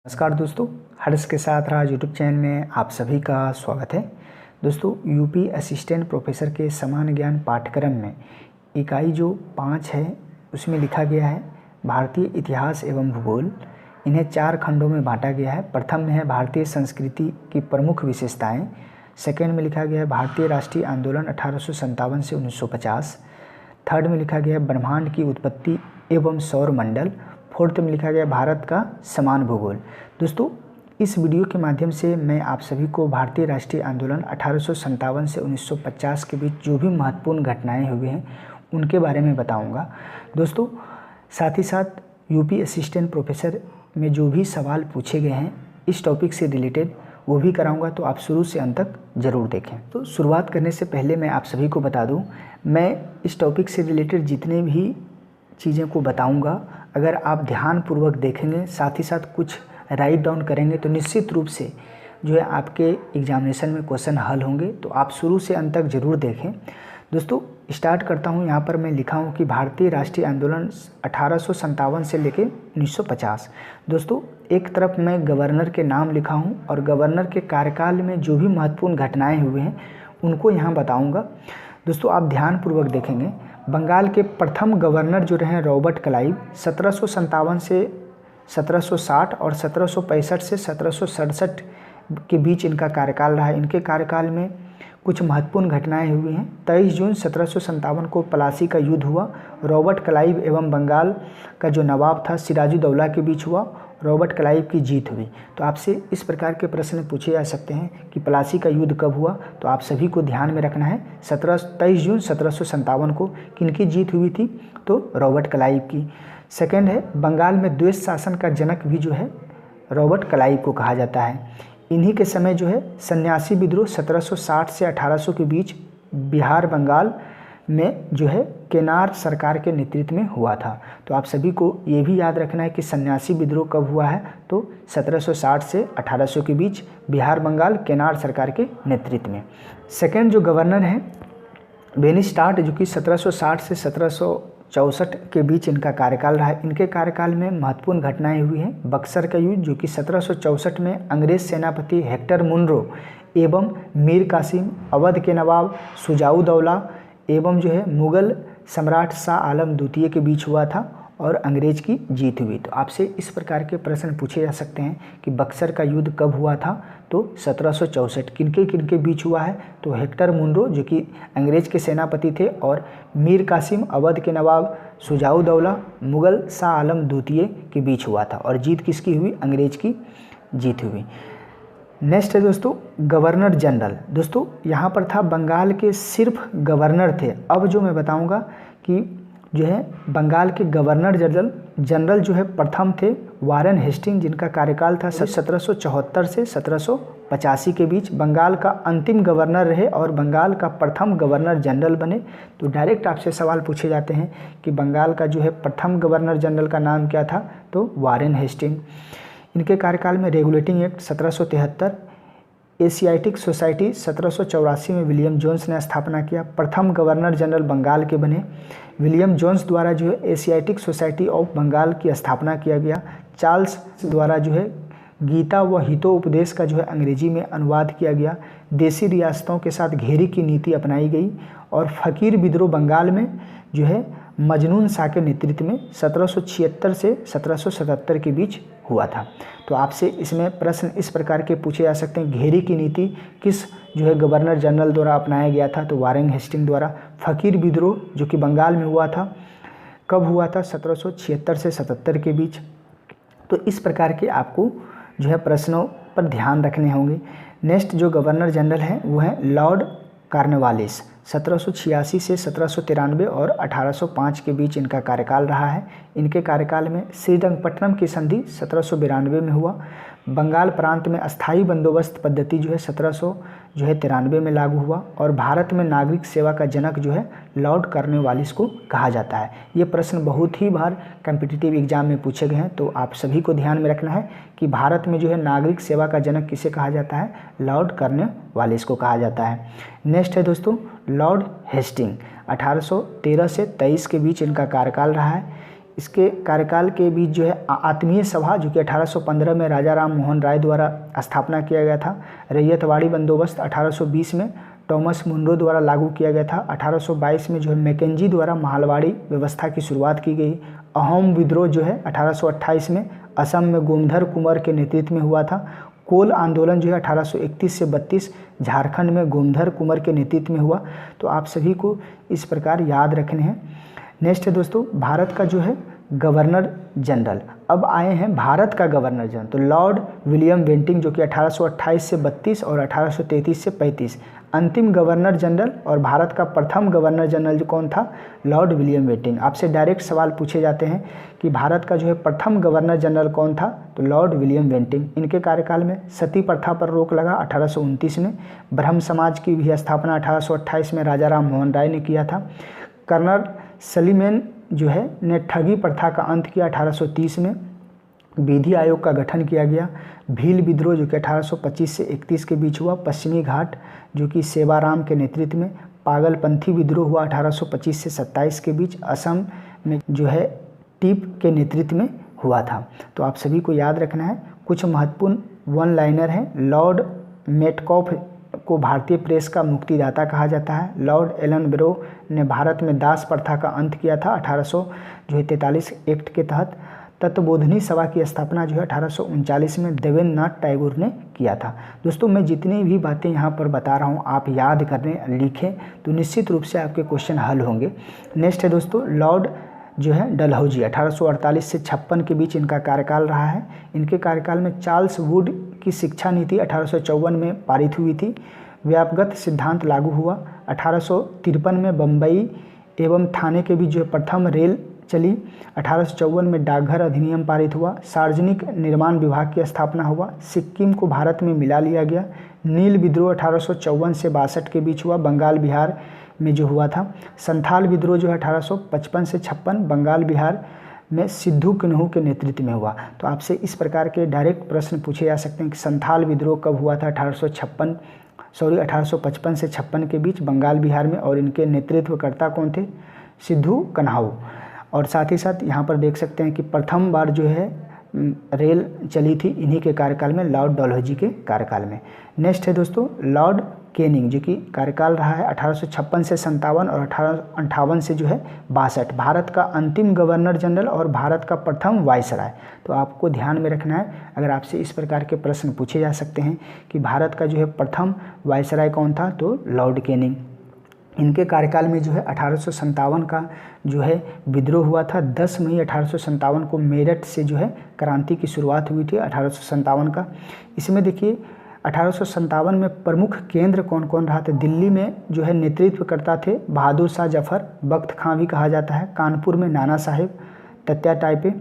नमस्कार दोस्तों, हर्ष के साथ राज यूट्यूब चैनल में आप सभी का स्वागत है। दोस्तों, यूपी असिस्टेंट प्रोफेसर के सामान्य ज्ञान पाठ्यक्रम में इकाई जो 5 है उसमें लिखा गया है भारतीय इतिहास एवं भूगोल। इन्हें 4 खंडों में बांटा गया है। प्रथम में है भारतीय संस्कृति की प्रमुख विशेषताएं। सेकेंड में लिखा गया है भारतीय राष्ट्रीय आंदोलन 1857 से 1950। थर्ड में लिखा गया है ब्रह्मांड की उत्पत्ति एवं सौरमंडल। फोर्थ में लिखा गया भारत का समान भूगोल। दोस्तों, इस वीडियो के माध्यम से मैं आप सभी को भारतीय राष्ट्रीय आंदोलन 1857 से 1950 के बीच जो भी महत्वपूर्ण घटनाएं हुई हैं उनके बारे में बताऊंगा। दोस्तों, साथ ही साथ यूपी असिस्टेंट प्रोफेसर में जो भी सवाल पूछे गए हैं इस टॉपिक से रिलेटेड वो भी कराऊंगा, तो आप शुरू से अंत तक ज़रूर देखें। तो शुरुआत करने से पहले मैं आप सभी को बता दूँ, मैं इस टॉपिक से रिलेटेड जितने भी चीज़ें को बताऊंगा, अगर आप ध्यानपूर्वक देखेंगे, साथ ही साथ कुछ राइट डाउन करेंगे तो निश्चित रूप से जो है आपके एग्जामिनेशन में क्वेश्चन हल होंगे। तो आप शुरू से अंत तक ज़रूर देखें। दोस्तों, स्टार्ट करता हूं। यहाँ पर मैं लिखा हूं कि भारतीय राष्ट्रीय आंदोलन 1857 से लेकर 1950। दोस्तों, एक तरफ मैं गवर्नर के नाम लिखा हूं और गवर्नर के कार्यकाल में जो भी महत्वपूर्ण घटनाएँ हुए हैं उनको यहाँ बताऊँगा। दोस्तों, आप ध्यानपूर्वक देखेंगे, बंगाल के प्रथम गवर्नर जो रहे रॉबर्ट क्लाइव 1757 से 1760 और 1765 से 1767 के बीच इनका कार्यकाल रहा है। इनके कार्यकाल में कुछ महत्वपूर्ण घटनाएं हुई हैं। 23 जून 1757 को प्लासी का युद्ध हुआ। रॉबर्ट क्लाइव एवं बंगाल का जो नवाब था सिराजुद्दौला के बीच हुआ। रॉबर्ट क्लाइव की जीत हुई। तो आपसे इस प्रकार के प्रश्न पूछे जा सकते हैं कि प्लासी का युद्ध कब हुआ, तो आप सभी को ध्यान में रखना है 23 जून 1757 को किनकी जीत हुई थी, तो रॉबर्ट क्लाइव की। सेकेंड है, बंगाल में द्वेष शासन का जनक भी जो है रॉबर्ट क्लाइव को कहा जाता है। इन्हीं के समय जो है सन्यासी विद्रोह 1760 से 1800 के बीच बिहार बंगाल में जो है केनार सरकार के नेतृत्व में हुआ था। तो आप सभी को ये भी याद रखना है कि सन्यासी विद्रोह कब हुआ है, तो 1760 से 1800 के बीच बिहार बंगाल केनार सरकार के नेतृत्व में। सेकेंड जो गवर्नर हैं बेनिस्टार्ट, जो कि 1760 से 1764 के बीच इनका कार्यकाल रहा है। इनके कार्यकाल में महत्वपूर्ण घटनाएं हुई हैं। बक्सर का युद्ध, जो कि 1764 में अंग्रेज सेनापति हेक्टर मुनरो एवं मीर कासिम, अवध के नवाब शुजाउद्दौला एवं जो है मुगल सम्राट शाह आलम द्वितीय के बीच हुआ था और अंग्रेज की जीत हुई। तो आपसे इस प्रकार के प्रश्न पूछे जा सकते हैं कि बक्सर का युद्ध कब हुआ था, तो 1764। किनके किनके बीच हुआ है, तो हेक्टर मुनरो जो कि अंग्रेज के सेनापति थे और मीर कासिम अवध के नवाब शुजाउद्दौला मुगल शाह आलम द्वितीय के बीच हुआ था और जीत किसकी हुई, अंग्रेज की जीत हुई। नेक्स्ट है दोस्तों गवर्नर जनरल। दोस्तों, यहाँ पर था बंगाल के सिर्फ गवर्नर थे। अब जो मैं बताऊँगा कि जो है बंगाल के गवर्नर जनरल जो है प्रथम थे वारेन हेस्टिंग, जिनका कार्यकाल था 1774 से 1785 के बीच। बंगाल का अंतिम गवर्नर रहे और बंगाल का प्रथम गवर्नर जनरल बने। तो डायरेक्ट आपसे सवाल पूछे जाते हैं कि बंगाल का जो है प्रथम गवर्नर जनरल का नाम क्या था, तो वारेन हेस्टिंग। इनके कार्यकाल में रेगुलेटिंग एक्ट 1773, एशियाटिक सोसाइटी 1784 में विलियम जोन्स ने स्थापना किया। प्रथम गवर्नर जनरल बंगाल के बने। विलियम जोन्स द्वारा जो है एशियाटिक सोसाइटी ऑफ बंगाल की स्थापना किया गया। चार्ल्स द्वारा जो है गीता व हितोपदेश का जो है अंग्रेजी में अनुवाद किया गया। देशी रियासतों के साथ घेरी की नीति अपनाई गई और फकीर विद्रोह बंगाल में जो है मजनून शाह के नेतृत्व में 1776 से 1777 के बीच हुआ था। तो आपसे इसमें प्रश्न इस प्रकार के पूछे जा सकते हैं, घेरी की नीति किस जो है गवर्नर जनरल द्वारा अपनाया गया था, तो वारेन हेस्टिंग द्वारा। फकीर विद्रोह जो कि बंगाल में हुआ था, कब हुआ था, 1776 से 77 के बीच। तो इस प्रकार के आपको जो है प्रश्नों पर ध्यान रखने होंगे। नेक्स्ट जो गवर्नर जनरल हैं वो है लॉर्ड कॉर्नवालिस, 1786 से 1793 और 1805 के बीच इनका कार्यकाल रहा है। इनके कार्यकाल में श्रीरंगपट्टनम की संधि 1792 में हुआ। बंगाल प्रांत में अस्थाई बंदोबस्त पद्धति जो है 1793 में लागू हुआ और भारत में नागरिक सेवा का जनक जो है लॉर्ड कॉर्नवालिस को कहा जाता है। ये प्रश्न बहुत ही बार कॉम्पिटिटिव एग्जाम में पूछे गए हैं, तो आप सभी को ध्यान में रखना है कि भारत में जो है नागरिक सेवा का जनक किसे कहा जाता है, लॉर्ड कॉर्नवालिस को कहा जाता है। नेक्स्ट है दोस्तों लॉर्ड हेस्टिंग, 1813 से 23 के बीच इनका कार्यकाल रहा है। इसके कार्यकाल के बीच जो है आत्मीय सभा जो कि 1815 में राजा राम मोहन राय द्वारा स्थापना किया गया था। रैयतवाड़ी बंदोबस्त 1820 में टॉमस मुनरो द्वारा लागू किया गया था। 1822 में जो है मैकेंजी द्वारा महलवाड़ी व्यवस्था की शुरुआत की गई। अहोम विद्रोह जो है 1828 में असम में गोमधर कुंवर के नेतृत्व में हुआ था। कोल आंदोलन जो है 1831 से 32 झारखंड में गोमधर कुंवर के नेतृत्व में हुआ। तो आप सभी को इस प्रकार याद रखने हैं। नेक्स्ट है दोस्तों भारत का जो है गवर्नर जनरल। अब आए हैं भारत का गवर्नर जनरल, तो लॉर्ड विलियम बेंटिंक जो कि 1828 से 32 और 1833 से 35 अंतिम गवर्नर जनरल। और भारत का प्रथम गवर्नर जनरल जो कौन था, लॉर्ड विलियम बेंटिंक। आपसे डायरेक्ट सवाल पूछे जाते हैं कि भारत का जो है प्रथम गवर्नर जनरल कौन था, तो लॉर्ड विलियम बेंटिंक। इनके कार्यकाल में सती प्रथा पर रोक लगा 1829 में। ब्रह्म समाज की भी स्थापना 1828 में राजा राम मोहन राय ने किया था। कर्नल सलीमेन जो है ने ठगी प्रथा का अंत किया 1830 में। विधि आयोग का गठन किया गया। भील विद्रोह जो कि 1825 से 31 के बीच हुआ। पश्चिमी घाट जो कि सेवाराम के नेतृत्व में। पागलपंथी विद्रोह हुआ 1825 से 27 के बीच। असम में जो है टीप के नेतृत्व में हुआ था। तो आप सभी को याद रखना है। कुछ महत्वपूर्ण वन लाइनर हैं। लॉर्ड मेटकॉफ को भारतीय प्रेस का मुक्तिदाता कहा जाता है। लॉर्ड एलन ब्रो ने भारत में दास प्रथा का अंत किया था 1843 एक्ट के तहत। तत्वबोधिनी सभा की स्थापना जो है 1839 में देवेंद्रनाथ टैगोर ने किया था। दोस्तों मैं जितनी भी बातें यहाँ पर बता रहा हूँ आप याद करने लिखें तो निश्चित रूप से आपके क्वेश्चन हल होंगे। नेक्स्ट है दोस्तों लॉर्ड जो है डलहौजी 1848 से 56 के बीच इनका कार्यकाल रहा है। इनके कार्यकाल में चार्ल्स वुड की शिक्षा नीति 1854 में पारित हुई थी। व्यापगत सिद्धांत लागू हुआ। 1853 में बम्बई एवं थाने के बीच जो प्रथम रेल चली। 1854 में डाकघर अधिनियम पारित हुआ। सार्वजनिक निर्माण विभाग की स्थापना हुआ। सिक्किम को भारत में मिला लिया गया। नील विद्रोह 1854 से 62 के बीच हुआ, बंगाल बिहार में जो हुआ था। संथाल विद्रोह जो है 1855 से 56 बंगाल बिहार में सिद्धू किन्हू के नेतृत्व में हुआ। तो आपसे इस प्रकार के डायरेक्ट प्रश्न पूछे जा सकते हैं कि संथाल विद्रोह कब हुआ था, 1855 से 56 के बीच बंगाल बिहार में, और इनके नेतृत्वकर्ता कौन थे, सिद्धू कन्हू। और साथ ही साथ यहाँ पर देख सकते हैं कि प्रथम बार जो है रेल चली थी इन्हीं के कार्यकाल में, लॉर्ड डलहौजी के कार्यकाल में। नेक्स्ट है दोस्तों लॉर्ड कैनिंग जो कि कार्यकाल रहा है 1856 से 57 और 1858 से जो है 62। भारत का अंतिम गवर्नर जनरल और भारत का प्रथम वायसराय। तो आपको ध्यान में रखना है, अगर आपसे इस प्रकार के प्रश्न पूछे जा सकते हैं कि भारत का जो है प्रथम वायसराय कौन था, तो लॉर्ड कैनिंग। इनके कार्यकाल में जो है 1857 का जो है विद्रोह हुआ था। 10 मई 1857 को मेरठ से जो है क्रांति की शुरुआत हुई थी 1857 का। इसमें देखिए 1857 में प्रमुख केंद्र कौन कौन रहा था। दिल्ली में जो है नेतृत्व करता थे बहादुर शाह जफर, बख्त खां भी कहा जाता है। कानपुर में नाना साहेब तात्याटाई,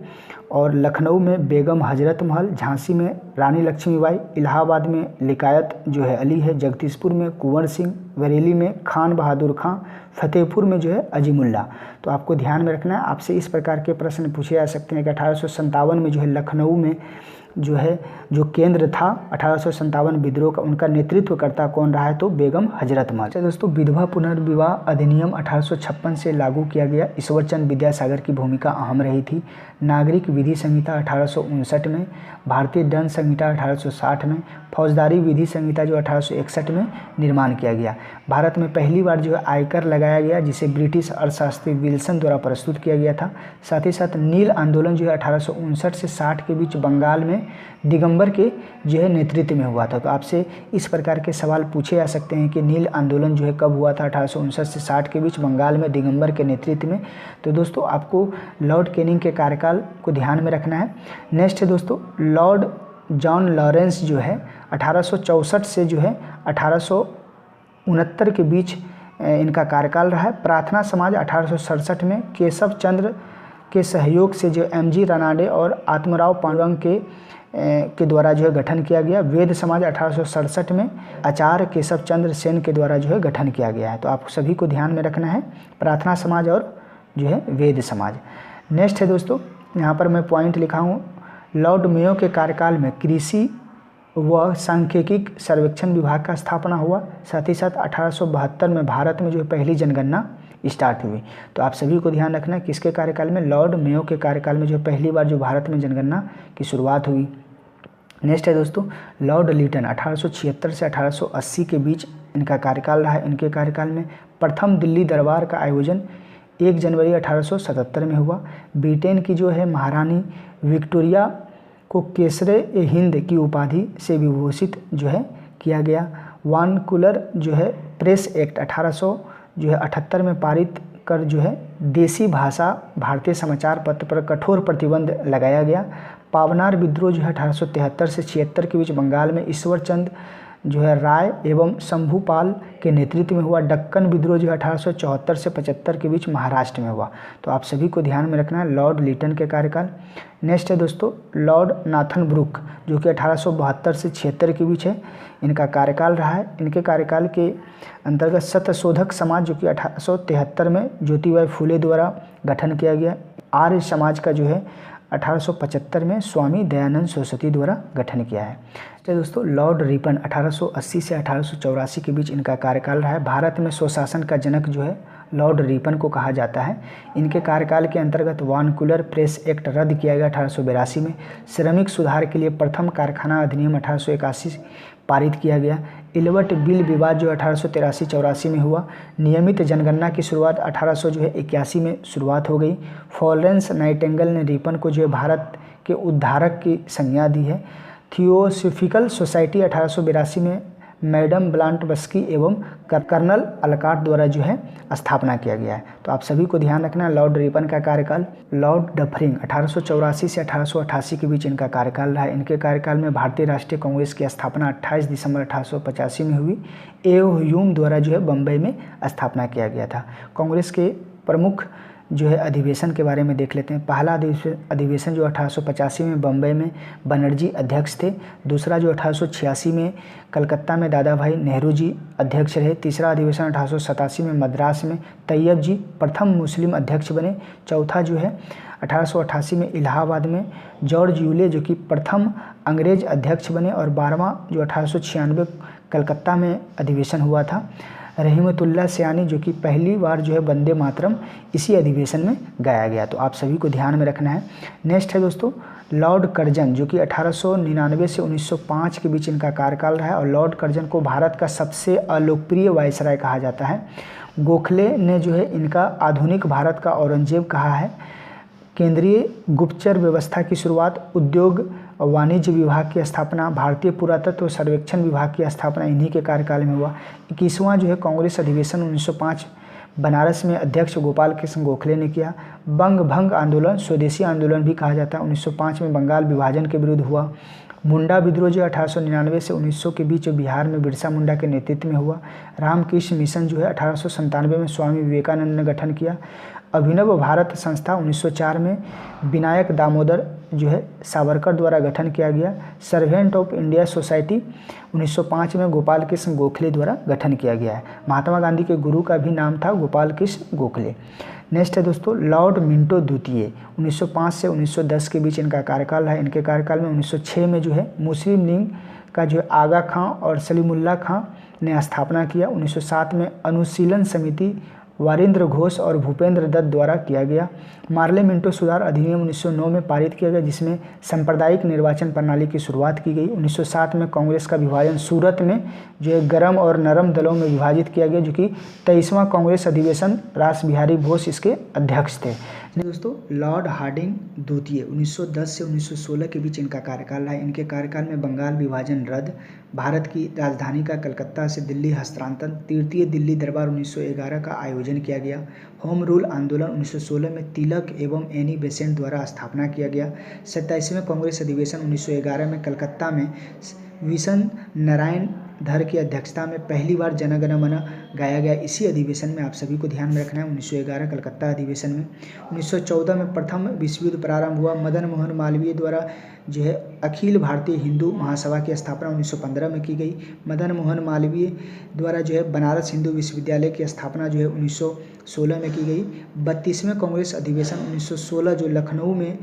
और लखनऊ में बेगम हजरत महल, झांसी में रानी लक्ष्मीबाई, इलाहाबाद में लिकायत जो है अली है, जगदीशपुर में कुंवर सिंह, बरेली में खान बहादुर खां, फतेहपुर में जो है अजीमुल्ला। तो आपको ध्यान में रखना है, आपसे इस प्रकार के प्रश्न पूछे जा सकते हैं कि 1857 में जो है लखनऊ में जो है जो केंद्र था 1857 विद्रोह का, उनका नेतृत्वकर्ता कौन रहा है, तो बेगम हजरत महल। तो दोस्तों विधवा पुनर्विवाह अधिनियम 1856 से लागू किया गया। ईश्वरचंद विद्यासागर की भूमिका अहम रही थी। नागरिक विधि संहिता 1859 में, भारतीय दंड संहिता 1860 में, फौजदारी विधि संहिता जो 1861 में निर्माण किया गया। भारत में पहली बार जो है आयकर लगाया गया, जिसे ब्रिटिश अर्थशास्त्री विल्सन द्वारा प्रस्तुत किया गया था। साथ ही साथ नील आंदोलन जो है 1859 से 60 के बीच बंगाल में दिगंबर के जो है नेतृत्व में हुआ था। तो आपसे इस प्रकार के सवाल पूछे जा सकते हैं कि नील आंदोलन जो है कब हुआ था, 1859 से 60 के बीच बंगाल में दिगंबर के नेतृत्व में। तो दोस्तों आपको लॉर्ड कैनिंग के कार्यकाल को ध्यान में रखना है। नेक्स्ट है दोस्तों लॉर्ड जॉन लॉरेंस जो है 1864 से जो है 1869 के बीच इनका कार्यकाल रहा है। प्रार्थना समाज 1867 में केशव चंद्र के सहयोग से जो एमजी रानाडे और आत्मराव पांडुरंग के द्वारा जो है गठन किया गया। वेद समाज 1867 में आचार्य केशव चंद्र सेन के द्वारा जो है गठन किया गया है। तो आप सभी को ध्यान में रखना है, प्रार्थना समाज और जो है वेद समाज। नेक्स्ट है दोस्तों, यहाँ पर मैं पॉइंट लिखा हूँ, लॉर्ड मेयो के कार्यकाल में कृषि व सांख्यिकी सर्वेक्षण विभाग का स्थापना हुआ। साथ ही साथ 1872 में भारत में जो है पहली जनगणना स्टार्ट हुई। तो आप सभी को ध्यान रखना है किसके कार्यकाल में, लॉर्ड मेयो के कार्यकाल में जो पहली बार जो भारत में जनगणना की शुरुआत हुई। नेक्स्ट है दोस्तों लॉर्ड लिटन, 1876 से 1880 के बीच इनका कार्यकाल रहा है। इनके कार्यकाल में प्रथम दिल्ली दरबार का आयोजन 1 जनवरी 1877 में हुआ। ब्रिटेन की जो है महारानी विक्टोरिया को केसरे हिंद की उपाधि से विभूषित जो है किया गया। वानकुलर जो है प्रेस एक्ट 1878 में पारित कर जो है देसी भाषा भारतीय समाचार पत्र पर कठोर प्रतिबंध लगाया गया। पावनार विद्रोह जो है 1873 से 76 के बीच बंगाल में ईश्वर चंद जो है राय एवं शंभूपाल के नेतृत्व में हुआ। डक्कन विद्रोह जो है 1874 से 75 के बीच महाराष्ट्र में हुआ। तो आप सभी को ध्यान में रखना है लॉर्ड लिटन के कार्यकाल। नेक्स्ट है दोस्तों लॉर्ड नाथन ब्रुक जो कि 1872 से 76 के बीच है, इनका कार्यकाल रहा है। इनके कार्यकाल के अंतर्गत सत्यशोधक समाज जो कि 1873 में ज्योतिबाई फुले द्वारा गठन किया गया। आर्य समाज का जो है 1875 में स्वामी दयानंद सरस्वती द्वारा गठन किया है। तो दोस्तों लॉर्ड रिपन 1880 से 1884 के बीच इनका कार्यकाल रहा है। भारत में स्वशासन का जनक जो है लॉर्ड रिपन को कहा जाता है। इनके कार्यकाल के अंतर्गत वानकुलर प्रेस एक्ट रद्द किया गया 1882 में। श्रमिक सुधार के लिए प्रथम कारखाना अधिनियम 1881 पारित किया गया। इलवर्ट बिल विवाद जो 1883-84 में हुआ। नियमित जनगणना की शुरुआत 1881 में शुरुआत हो गई। फ्लोरेंस नाइटिंगेल ने रिपन को जो है भारत के उद्धारक की संज्ञा दी है। थियोसॉफिकल सोसाइटी 1882 में मैडम ब्लांटबस्की एवं कर्नल अलकाट द्वारा जो है स्थापना किया गया है। तो आप सभी को ध्यान रखना लॉर्ड रिपन का कार्यकाल। लॉर्ड डफरिंग 1884 से 1888 के बीच इनका कार्यकाल रहा है। इनके कार्यकाल में भारतीय राष्ट्रीय कांग्रेस की स्थापना 28 दिसंबर 1885 में हुई। एओ ह्यूम द्वारा जो है बम्बई में स्थापना किया गया था। कांग्रेस के प्रमुख जो है अधिवेशन के बारे में देख लेते हैं। पहला अधिवेशन जो 1885 में बम्बई में बनर्जी अध्यक्ष थे। दूसरा जो 1886 में कलकत्ता में दादा भाई नेहरू जी अध्यक्ष रहे। तीसरा अधिवेशन 1887 में मद्रास में तैयब जी प्रथम मुस्लिम अध्यक्ष बने। चौथा जो है 1888 में इलाहाबाद में जॉर्ज यूले जो कि प्रथम अंग्रेज अध्यक्ष बने। और 12वां जो 1896 कलकत्ता में अधिवेशन हुआ था। रहीमतुल्लाह सयानी जो कि पहली बार जो है वंदे मातरम इसी अधिवेशन में गाया गया। तो आप सभी को ध्यान में रखना है। नेक्स्ट है दोस्तों लॉर्ड कर्जन जो कि 1899 से 1905 के बीच इनका कार्यकाल रहा है। और लॉर्ड कर्जन को भारत का सबसे अलोकप्रिय वायसराय कहा जाता है। गोखले ने जो है इनका आधुनिक भारत का औरंगजेब कहा है। केंद्रीय गुप्तचर व्यवस्था की शुरुआत, उद्योग और वाणिज्य विभाग की स्थापना, भारतीय पुरातत्व सर्वेक्षण विभाग की स्थापना इन्हीं के कार्यकाल में हुआ। 21वां जो है कांग्रेस अधिवेशन 1905 बनारस में अध्यक्ष गोपाल कृष्ण गोखले ने किया। बंग भंग आंदोलन, स्वदेशी आंदोलन भी कहा जाता है, 1905 में बंगाल विभाजन के विरुद्ध हुआ। मुंडा विद्रोह जो 1899 से 1900 के बीच बिहार में बिरसा मुंडा के नेतृत्व में हुआ। रामकृष्ण मिशन जो है 1897 में स्वामी विवेकानंद ने गठन किया। अभिनव भारत संस्था 1904 में विनायक दामोदर जो है सावरकर द्वारा गठन किया गया। सर्वेंट ऑफ इंडिया सोसाइटी 1905 में गोपाल कृष्ण गोखले द्वारा गठन किया गया है। महात्मा गांधी के गुरु का भी नाम था गोपाल कृष्ण गोखले। नेक्स्ट है दोस्तों लॉर्ड मिंटो द्वितीय 1905 से 1910 के बीच इनका कार्यकाल है। इनके कार्यकाल में 1906 में जो है मुस्लिम लीग का जो है आगा खां और सलीमुल्लाह खां ने स्थापना किया। 1907 में अनुशीलन समिति वारिंद्र घोष और भूपेंद्र दत्त द्वारा किया गया। मार्ले मिंटो सुधार अधिनियम 1909 में पारित किया गया जिसमें सांप्रदायिक निर्वाचन प्रणाली की शुरुआत की गई। 1907 में कांग्रेस का विभाजन सूरत में जो है गर्म और नरम दलों में विभाजित किया गया जो कि 23वां कांग्रेस अधिवेशन रास बिहारी बोस इसके अध्यक्ष थे। दोस्तों लॉर्ड हार्डिंग द्वितीय 1910 से 1916 के बीच इनका कार्यकाल रहा है। इनके कार्यकाल में बंगाल विभाजन रद्द, भारत की राजधानी का कलकत्ता से दिल्ली हस्तांतरण, तृतीय दिल्ली दरबार 1911 का आयोजन किया गया। होम रूल आंदोलन 1916 में तिलक एवं एनी बेसेंट द्वारा स्थापना किया गया। 27वें कांग्रेस अधिवेशन 1911 में कलकत्ता में विशन नारायण धर की अध्यक्षता में पहली बार जनगण मन गाया गया। इसी अधिवेशन में आप सभी को ध्यान में रखना है 1911 कलकत्ता अधिवेशन में। 1914 में प्रथम विश्व युद्ध प्रारंभ हुआ। मदन मोहन मालवीय द्वारा जो है अखिल भारतीय हिंदू महासभा की स्थापना 1915 में की गई। मदन मोहन मालवीय द्वारा जो है बनारस हिंदू विश्वविद्यालय की स्थापना जो है 1916 में की गई। 32वें कांग्रेस अधिवेशन 1916 जो लखनऊ में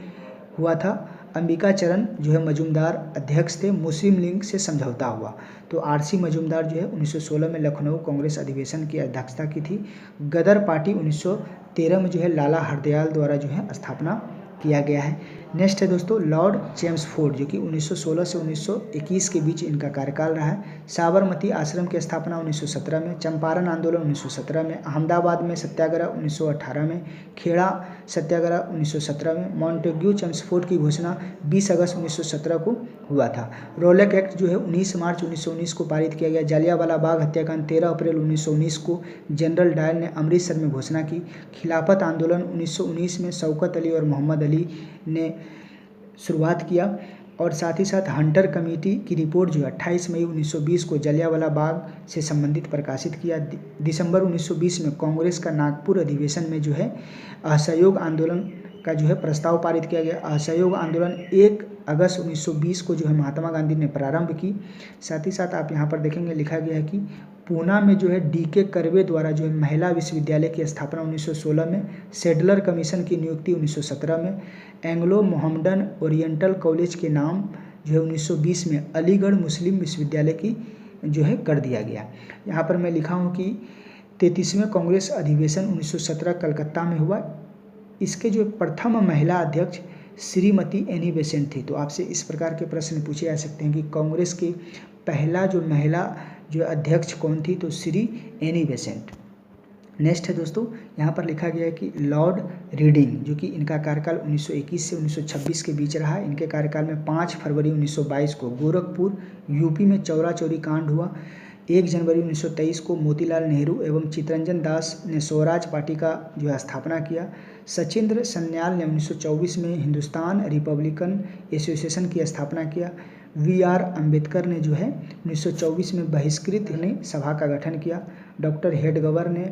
हुआ था अंबिका चरण जो है मजूमदार अध्यक्ष थे। मुस्लिम लीग से समझौता हुआ। तो आरसी मजूमदार जो है 1916 में लखनऊ कांग्रेस अधिवेशन की अध्यक्षता की थी। गदर पार्टी 1913 में जो है लाला हरदयाल द्वारा जो है स्थापना किया गया है। नेक्स्ट है दोस्तों लॉर्ड चेम्सफोर्ड, जो कि 1916 से 1921 के बीच इनका कार्यकाल रहा है। साबरमती आश्रम की स्थापना 1917 में, चंपारण आंदोलन 1917 में, अहमदाबाद में सत्याग्रह 1918 में, खेड़ा सत्याग्रह 1917 में, मॉन्टेग्यू चेम्सफोर्ड की घोषणा 20 अगस्त 1917 को हुआ था। रॉलेक एक्ट जो है 19 मार्च 1919 को पारित किया गया। जलियांवाला बाग हत्याकांड 13 अप्रैल 1919 को जनरल डायर ने अमृतसर में घोषणा की। खिलाफत आंदोलन 1919 में शौकत अली और मोहम्मद अली ने शुरुआत किया। और साथ ही साथ हंटर कमेटी की रिपोर्ट जो 28 मई 1920 को जलियांवाला बाग से संबंधित प्रकाशित किया। दिसंबर 1920 में कांग्रेस का नागपुर अधिवेशन में जो है असहयोग आंदोलन का जो है प्रस्ताव पारित किया गया। असहयोग आंदोलन 1 अगस्त 1920 को जो है महात्मा गांधी ने प्रारंभ की। साथ ही साथ आप यहाँ पर देखेंगे लिखा गया है कि पूना में जो है डीके कर्वे द्वारा जो है महिला विश्वविद्यालय की स्थापना 1916 में, सेडलर कमीशन की नियुक्ति 1917 में, एंग्लो मोहम्मडन ओरिएंटल कॉलेज के नाम जो है 1920 में अलीगढ़ मुस्लिम विश्वविद्यालय की जो है कर दिया गया। यहाँ पर मैं लिखा हूँ कि 33वें कांग्रेस अधिवेशन 1917 कलकत्ता में हुआ। इसके जो प्रथम महिला अध्यक्ष श्रीमती एनी बेसेंट थी। तो आपसे इस प्रकार के प्रश्न पूछे जा सकते हैं कि कांग्रेस की पहला जो महिला जो अध्यक्ष कौन थी, तो श्री एनी बेसेंट। नेक्स्ट है दोस्तों यहाँ पर लिखा गया है कि लॉर्ड रीडिंग, जो कि इनका कार्यकाल 1921 से 1926 के बीच रहा। इनके कार्यकाल में 5 फरवरी 1922 को गोरखपुर यूपी में चौरा चौरी कांड हुआ। 1 जनवरी 1923 को मोतीलाल नेहरू एवं चित्तरंजन दास ने स्वराज पार्टी का जो है स्थापना किया। सचिंद्र सन्याल ने 1924 में हिंदुस्तान रिपब्लिकन एसोसिएशन की स्थापना किया। वी.आर. अम्बेडकर ने जो है 1924 में बहिष्कृत सभा का गठन किया। डॉक्टर हेडगवर ने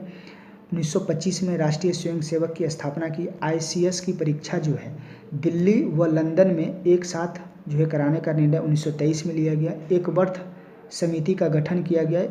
1925 में राष्ट्रीय स्वयंसेवक की स्थापना की। ICS की परीक्षा जो है दिल्ली व लंदन में एक साथ जो है कराने का निर्णय 1923 में लिया गया। एक वर्थ समिति का गठन किया गया।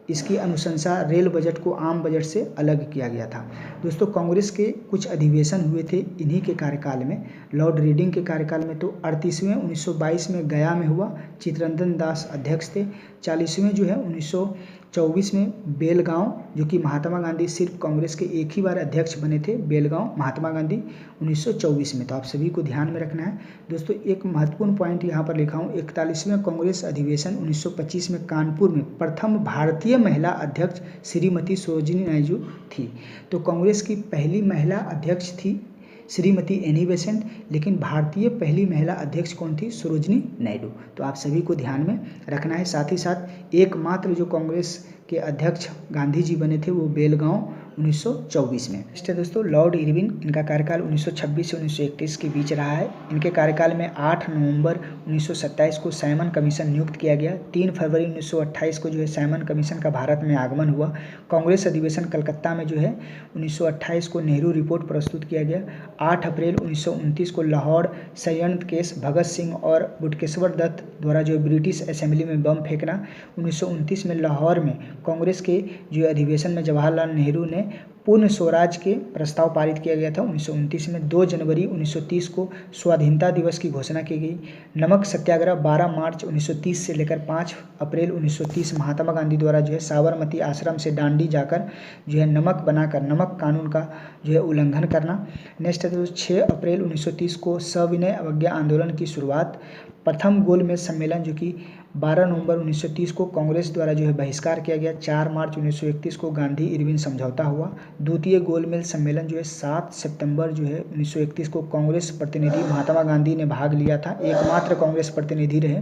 इसकी अनुशंसा रेल बजट को आम बजट से अलग किया गया था। दोस्तों कांग्रेस के कुछ अधिवेशन हुए थे इन्हीं के कार्यकाल में। लॉर्ड रीडिंग के कार्यकाल में तो 38वें 1922 में गया में हुआ, चित्तरंजन दास अध्यक्ष थे। 40वें जो है 1924 में बेलगांव, जो कि महात्मा गांधी सिर्फ कांग्रेस के एक ही बार अध्यक्ष बने थे, बेलगांव महात्मा गांधी 1924 में। तो आप सभी को ध्यान में रखना है। दोस्तों एक महत्वपूर्ण पॉइंट यहाँ पर लिखा हूँ, 41वें कांग्रेस अधिवेशन 1925 में कानपुर में प्रथम भारतीय महिला अध्यक्ष श्रीमती सरोजिनी नायडू थी। तो कांग्रेस की पहली महिला अध्यक्ष थी श्रीमती एनी बेसेंट, लेकिन भारतीय पहली महिला अध्यक्ष कौन थी? सरोजिनी नायडू। तो आप सभी को ध्यान में रखना है। साथ ही साथ एकमात्र जो कांग्रेस के अध्यक्ष गांधी जी बने थे वो बेलगांव 1924 में। नेक्स्ट है दोस्तों लॉर्ड इरविन, इनका कार्यकाल 1926 से 1931 के बीच रहा है। इनके कार्यकाल में 8 नवंबर 1927 को साइमन कमीशन नियुक्त किया गया। 3 फरवरी 1928 को जो है साइमन कमीशन का भारत में आगमन हुआ। कांग्रेस अधिवेशन कलकत्ता में जो है 1928 को नेहरू रिपोर्ट प्रस्तुत किया गया। 8 अप्रैल 1929 को लाहौर षड्यंत्र केस, भगत सिंह और बुटकेश्वर दत्त द्वारा जो ब्रिटिश असेंबली में बम फेंकना। 1929 में लाहौर में कांग्रेस के जो अधिवेशन में जवाहरलाल नेहरू ने पूर्ण स्वराज के प्रस्ताव पारित किया गया था। 1929 में 2 जनवरी 1930 को स्वाधीनता दिवस की घोषणा की गई। नमक सत्याग्रह 12 मार्च 1930 से लेकर 5 अप्रैल 1930 महात्मा गांधी द्वारा जो है साबरमती आश्रम से दांडी जाकर जो है नमक बनाकर नमक कानून का जो है उल्लंघन करना। नेक्स्ट है तो 6 अप्रैल 1930 को सविनय अवज्ञा आंदोलन की शुरुआत। प्रथम गोलमेज सम्मेलन जो कि 12 नवंबर 1930 को कांग्रेस द्वारा जो है बहिष्कार किया गया। 4 मार्च 1931 को गांधी इरविन समझौता हुआ। द्वितीय गोलमेज सम्मेलन जो है 7 सितंबर जो है 1931 को कांग्रेस प्रतिनिधि महात्मा गांधी ने भाग लिया था, एकमात्र कांग्रेस प्रतिनिधि रहे।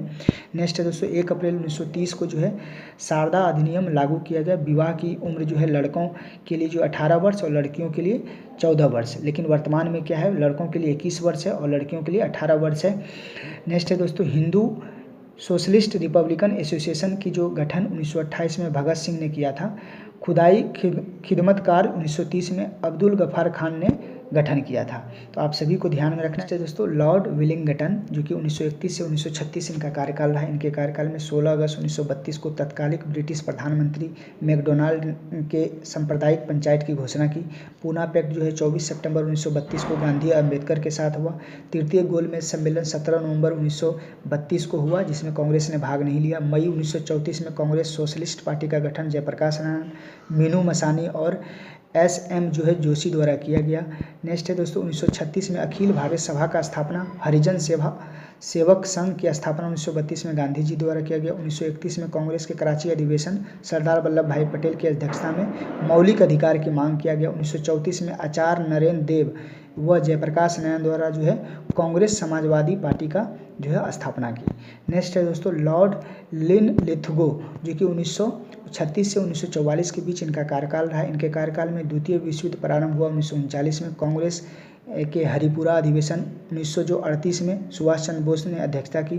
नेक्स्ट है दोस्तों 1 अप्रैल 1930 को जो है शारदा अधिनियम लागू किया गया। विवाह की उम्र जो है लड़कों के लिए जो 18 वर्ष और लड़कियों के लिए 14 वर्ष, लेकिन वर्तमान में क्या है, लड़कों के लिए 21 वर्ष है और लड़कियों के लिए 18 वर्ष है। नेक्स्ट है दोस्तों हिंदू सोशलिस्ट रिपब्लिकन एसोसिएशन की जो गठन 1928 में भगत सिंह ने किया था। खुदाई खिदमतकार 1930 में अब्दुल गफ्फार खान ने गठन किया था। तो आप सभी को ध्यान में रखना चाहिए दोस्तों। लॉर्ड विलिंगटन जो कि 1931 से 1936 इनका कार्यकाल रहा। इनके कार्यकाल में 16 अगस्त 1932 को तत्कालिक ब्रिटिश प्रधानमंत्री मैकडोनाल्ड के सांप्रदायिक पंचायत की घोषणा की। पूना पैक्ट जो है 24 सितंबर 1932 को गांधी अम्बेडकर के साथ हुआ। तृतीय गोलमेज सम्मेलन 17 नवंबर 1932 को हुआ, जिसमें कांग्रेस ने भाग नहीं लिया। मई 1934 में कांग्रेस सोशलिस्ट पार्टी का गठन जयप्रकाश नारायण, मीनू मसानी और SM जो है जोशी द्वारा किया गया। नेक्स्ट है दोस्तों 1936 में अखिल भारत सभा का स्थापना, हरिजन सेवक संघ की स्थापना 1932 में गांधी जी द्वारा किया गया। 1931 में कांग्रेस के कराची अधिवेशन सरदार वल्लभ भाई पटेल की अध्यक्षता में मौलिक अधिकार की मांग किया गया। 1934 में आचार्य नरेंद्र देव व जयप्रकाश नारायण द्वारा जो है कांग्रेस समाजवादी पार्टी का जो है स्थापना की। नेक्स्ट है दोस्तों लॉर्ड लिनलिथगो जो कि 1936 से 1944 के बीच इनका कार्यकाल रहा। इनके कार्यकाल में द्वितीय विश्व युद्ध प्रारंभ हुआ 1939 में। कांग्रेस के हरिपुरा अधिवेशन 1938 में सुभाष चंद्र बोस ने अध्यक्षता की।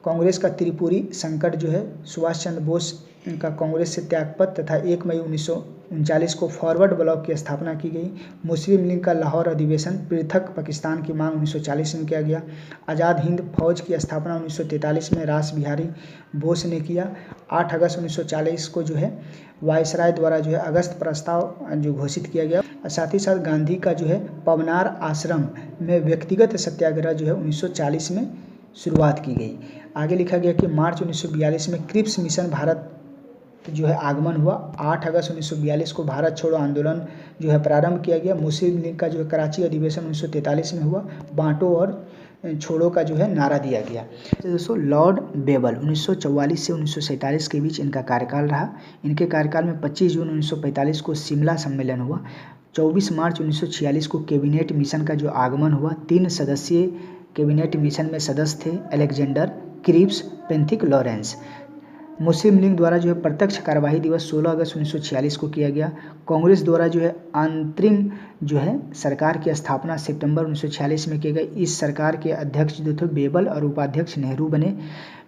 कांग्रेस का त्रिपुरी संकट जो है सुभाष चंद्र बोस का कांग्रेस से त्यागपत्र तथा 1 मई 1939 को फॉरवर्ड ब्लॉक की स्थापना की गई। मुस्लिम लीग का लाहौर अधिवेशन पृथक पाकिस्तान की मांग 1940 में किया गया। आज़ाद हिंद फौज की स्थापना 1943 में रास बिहारी बोस ने किया। 8 अगस्त 1940 को जो है वायसराय द्वारा जो है अगस्त प्रस्ताव जो घोषित किया गया। साथ ही साथ गांधी का जो है पवनार आश्रम में व्यक्तिगत सत्याग्रह जो है 1940 में शुरुआत की गई। आगे लिखा गया कि मार्च 1942 में क्रिप्स मिशन भारत जो है आगमन हुआ। 8 अगस्त 1942 को भारत छोड़ो आंदोलन जो है प्रारंभ किया गया। मुस्लिम लीग का जो है कराची अधिवेशन 1943 में हुआ। बांटो और छोड़ो का जो है नारा दिया गया। तो दोस्तों लॉर्ड बेबल 1944 से 1947 के बीच इनका कार्यकाल रहा। इनके कार्यकाल में 25 जून 1945 को शिमला सम्मेलन हुआ। 24 मार्च 1946 को कैबिनेट मिशन का जो आगमन हुआ। 3 सदस्यीय कैबिनेट मिशन में सदस्य थे अलेक्जेंडर क्रिप्स, पेंथिक लॉरेंस। मुस्लिम लीग द्वारा जो है प्रत्यक्ष कार्यवाही दिवस 16 अगस्त 1946 को किया गया। कांग्रेस द्वारा जो है अंतरिम जो है सरकार की स्थापना सितंबर 1946 में की गई। इस सरकार के अध्यक्ष जो थे बेबल और उपाध्यक्ष नेहरू बने।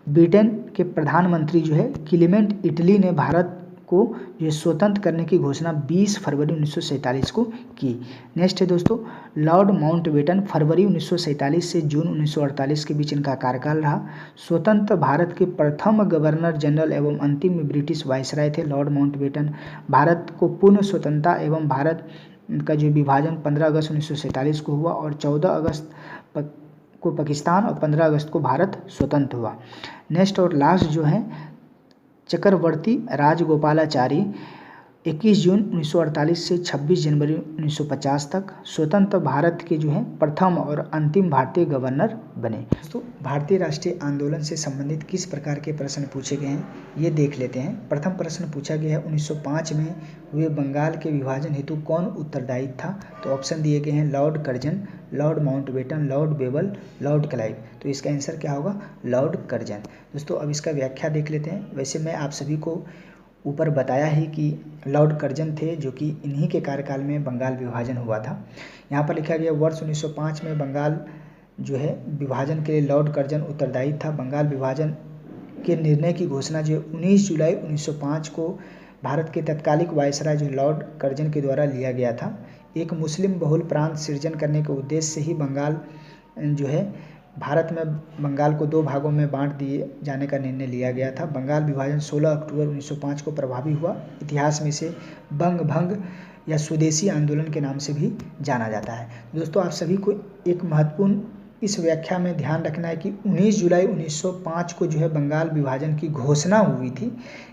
ब्रिटेन के प्रधानमंत्री जो है क्लीमेंट इटली ने भारत को जो स्वतंत्र करने की घोषणा 20 फरवरी 1947 को की। नेक्स्ट है दोस्तों लॉर्ड माउंटबेटन फरवरी 1947 से जून 1948 के बीच इनका कार्यकाल रहा। स्वतंत्र भारत के प्रथम गवर्नर जनरल एवं अंतिम ब्रिटिश वायसराय थे लॉर्ड माउंटबेटन। भारत को पूर्ण स्वतंत्रता एवं भारत का जो विभाजन 15 अगस्त 1947 को हुआ और 14 अगस्त को पाकिस्तान और 15 अगस्त को भारत स्वतंत्र हुआ। नेक्स्ट और लास्ट जो है चक्रवर्ती राजगोपालाचारी 21 जून 1948 से 26 जनवरी 1950 तक स्वतंत्र भारत के जो है प्रथम और अंतिम भारतीय गवर्नर बने। दोस्तों भारतीय राष्ट्रीय आंदोलन से संबंधित किस प्रकार के प्रश्न पूछे गए हैं ये देख लेते हैं। प्रथम प्रश्न पूछा गया है 1905 में हुए बंगाल के विभाजन हेतु कौन उत्तरदायी था। तो ऑप्शन दिए गए हैं lord Curzon, lord Mountbatten, lord Wavell, lord Clive. तो इसका आंसर क्या होगा लॉर्ड कर्जन। दोस्तों अब इसका व्याख्या देख लेते हैं। वैसे मैं आप सभी को ऊपर बताया ही कि लॉर्ड कर्जन थे जो कि इन्हीं के कार्यकाल में बंगाल विभाजन हुआ था। यहाँ पर लिखा गया वर्ष 1905 में बंगाल जो है विभाजन के लिए लॉर्ड कर्जन उत्तरदायी था। बंगाल विभाजन के निर्णय की घोषणा जो 19 जुलाई 1905 को भारत के तत्कालिक वायसराय जो लॉर्ड कर्जन के द्वारा लिया गया था। एक मुस्लिम बहुल प्रांत सृजन करने के उद्देश्य से ही बंगाल जो है भारत में बंगाल को 2 भागों में बांट दिए जाने का निर्णय लिया गया था। बंगाल विभाजन 16 अक्टूबर 1905 को प्रभावी हुआ। इतिहास में इसे बंग भंग या स्वदेशी आंदोलन के नाम से भी जाना जाता है। दोस्तों आप सभी को एक महत्वपूर्ण इस व्याख्या में ध्यान रखना है कि 19 जुलाई 1905 को जो है बंगाल विभाजन की घोषणा हुई थी,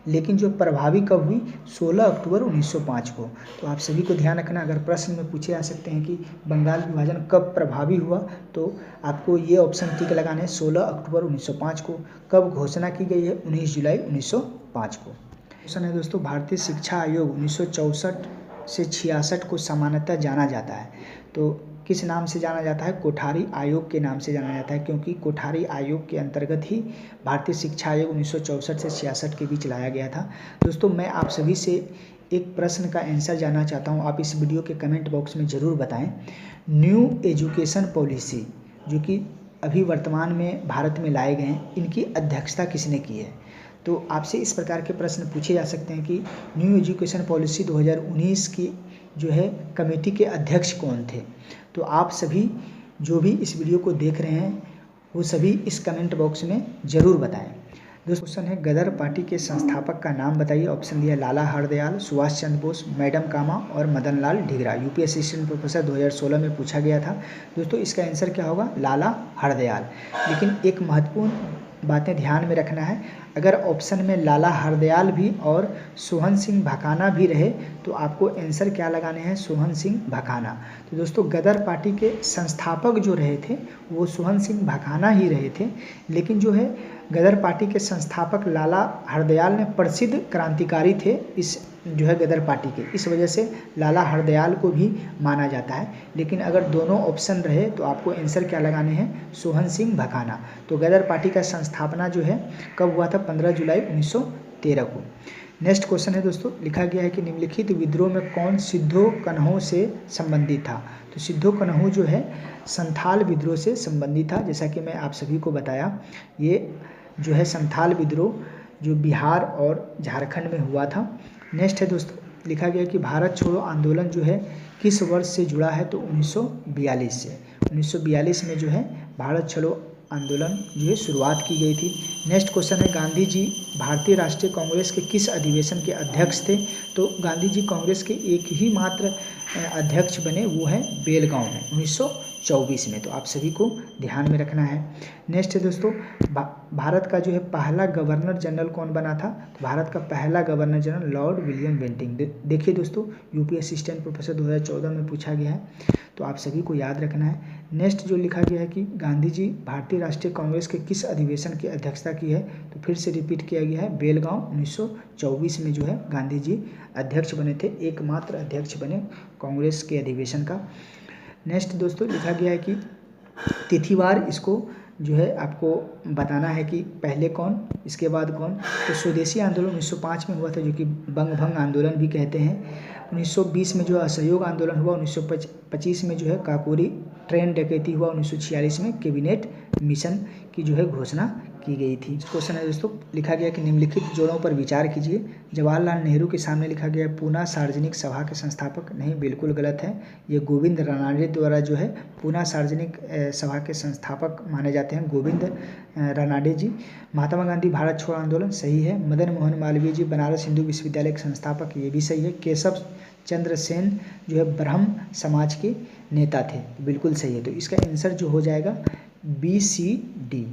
लेकिन जो प्रभावी कब हुई 16 अक्टूबर 1905 को। तो आप सभी को ध्यान रखना, अगर प्रश्न में पूछे जा सकते हैं कि बंगाल विभाजन कब प्रभावी हुआ तो आपको ये ऑप्शन टिक लगाना है 16 अक्टूबर 1905 को। कब घोषणा की गई है 19 जुलाई 1905 को। क्वेश्चन है दोस्तों भारतीय शिक्षा आयोग 1964 से 66 को सामान्यतः जाना जाता है। तो किस नाम से जाना जाता है कोठारी आयोग के नाम से जाना जाता है, क्योंकि कोठारी आयोग के अंतर्गत ही भारतीय शिक्षा आयोग 1964 से 66 के बीच लाया गया था। दोस्तों मैं आप सभी से एक प्रश्न का आंसर जानना चाहता हूं, आप इस वीडियो के कमेंट बॉक्स में ज़रूर बताएं। न्यू एजुकेशन पॉलिसी जो कि अभी वर्तमान में भारत में लाए गए हैं, इनकी अध्यक्षता किसने की है। तो आपसे इस प्रकार के प्रश्न पूछे जा सकते हैं कि न्यू एजुकेशन पॉलिसी 2019 की जो है कमेटी के अध्यक्ष कौन थे। तो आप सभी जो भी इस वीडियो को देख रहे हैं वो सभी इस कमेंट बॉक्स में ज़रूर बताएं। दोस्तों क्वेश्चन है गदर पार्टी के संस्थापक का नाम बताइए। ऑप्शन दिया लाला हरदयाल, सुभाष चंद्र बोस, मैडम कामा और Madan Lal Dhingra. UP assistant professor 2016 में पूछा गया था। दोस्तों इसका आंसर क्या होगा, लाला हरदयाल। लेकिन एक महत्वपूर्ण बातें ध्यान में रखना है, अगर ऑप्शन में लाला हरदयाल भी और सोहन सिंह भकाना भी रहे तो आपको आंसर क्या लगाने हैं, सोहन सिंह भकाना। तो दोस्तों गदर पार्टी के संस्थापक जो रहे थे वो सोहन सिंह भकाना ही रहे थे, लेकिन जो है गदर पार्टी के संस्थापक लाला हरदयाल ने प्रसिद्ध क्रांतिकारी थे इस जो है गदर पार्टी के, इस वजह से लाला हरदयाल को भी माना जाता है। लेकिन अगर दोनों ऑप्शन रहे तो आपको आंसर क्या लगाने हैं, सोहन सिंह भकाना। तो गदर पार्टी का संस्थापना जो है कब हुआ था, 15 जुलाई 1913 को। नेक्स्ट क्वेश्चन है दोस्तों, लिखा गया है कि निम्नलिखित विद्रोह में कौन सिद्धो कन्हो से संबंधित था। तो सिद्धो कन्हो जो है संथाल विद्रोह से संबंधित था। जैसा कि मैं आप सभी को बताया, ये जो है संथाल विद्रोह जो बिहार और झारखंड में हुआ था। नेक्स्ट है दोस्तों, लिखा गया कि भारत छोड़ो आंदोलन जो है किस वर्ष से जुड़ा है। तो 1942 से। 1942 में जो है भारत छोड़ो आंदोलन जो है शुरुआत की गई थी। नेक्स्ट क्वेश्चन है गांधी जी भारतीय राष्ट्रीय कांग्रेस के किस अधिवेशन के अध्यक्ष थे। तो गांधी जी कांग्रेस के एक ही मात्र अध्यक्ष बने, वो है बेलगांव में 1924 में। तो आप सभी को ध्यान में रखना है। नेक्स्ट है दोस्तों, भारत का जो है पहला गवर्नर जनरल कौन बना था। तो भारत का पहला governor general lord William Bentinck. देखिए दोस्तों, यूपी असिस्टेंट प्रोफेसर 2014 में पूछा गया है, तो आप सभी को याद रखना है। नेक्स्ट जो लिखा गया है कि गांधी जी भारतीय राष्ट्रीय कांग्रेस के किस अधिवेशन की अध्यक्षता की है। तो फिर से रिपीट किया गया है, बेलगांव 1924 में जो है गांधी जी अध्यक्ष बने थे, एकमात्र अध्यक्ष बने कांग्रेस के अधिवेशन का। नेक्स्ट दोस्तों लिखा गया है कि तिथिवार इसको जो है आपको बताना है कि पहले कौन इसके बाद कौन। तो स्वदेशी आंदोलन 1905 में हुआ था, जो कि बंग भंग आंदोलन भी कहते हैं। 1920 में जो असहयोग आंदोलन हुआ। 1925 में जो है काकोरी ट्रेन डकैती हुआ। 1946 में कैबिनेट मिशन की जो है घोषणा की गई थी। क्वेश्चन है दोस्तों, लिखा गया कि निम्नलिखित जोड़ों पर विचार कीजिए। जवाहरलाल नेहरू के सामने लिखा गया पूना सार्वजनिक सभा के संस्थापक, नहीं बिल्कुल गलत है। ये गोविंद रानाडे द्वारा जो है पूना सार्वजनिक सभा के संस्थापक माने जाते हैं, गोविंद रानाडे जी। महात्मा गांधी भारत छोड़ो आंदोलन, सही है। मदन मोहन मालवीय जी बनारस हिंदू विश्वविद्यालय के संस्थापक, ये भी सही है। केशव चंद्र सेन जो है ब्रह्म समाज के नेता थे, बिल्कुल सही है। तो इसका आंसर जो हो जाएगा BCD।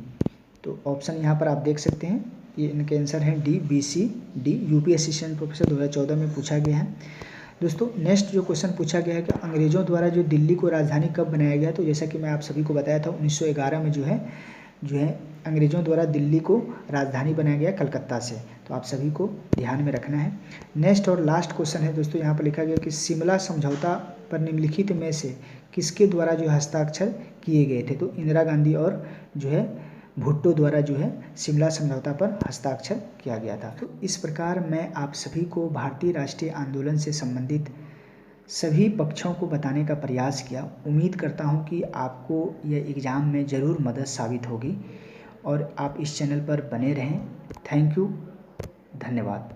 तो ऑप्शन यहाँ पर आप देख सकते हैं, ये इनके आंसर हैं BCD। यूपी असिस्टेंट प्रोफेसर 2014 में पूछा गया है। दोस्तों नेक्स्ट जो क्वेश्चन पूछा गया है कि अंग्रेज़ों द्वारा जो दिल्ली को राजधानी कब बनाया गया। तो जैसा कि मैं आप सभी को बताया था, 1911 में जो है अंग्रेज़ों द्वारा दिल्ली को राजधानी बनाया गया कलकत्ता से। तो आप सभी को ध्यान में रखना है। नेक्स्ट और लास्ट क्वेश्चन है दोस्तों, यहाँ पर लिखा गया कि शिमला समझौता पर निम्नलिखित में से किसके द्वारा जो हस्ताक्षर किए गए थे। तो इंदिरा गांधी और जो है भुट्टो द्वारा जो है शिमला समझौता पर हस्ताक्षर किया गया था। तो इस प्रकार मैं आप सभी को भारतीय राष्ट्रीय आंदोलन से संबंधित सभी पक्षों को बताने का प्रयास किया। उम्मीद करता हूं कि आपको यह एग्ज़ाम में ज़रूर मदद साबित होगी और आप इस चैनल पर बने रहें। थैंक यू, धन्यवाद।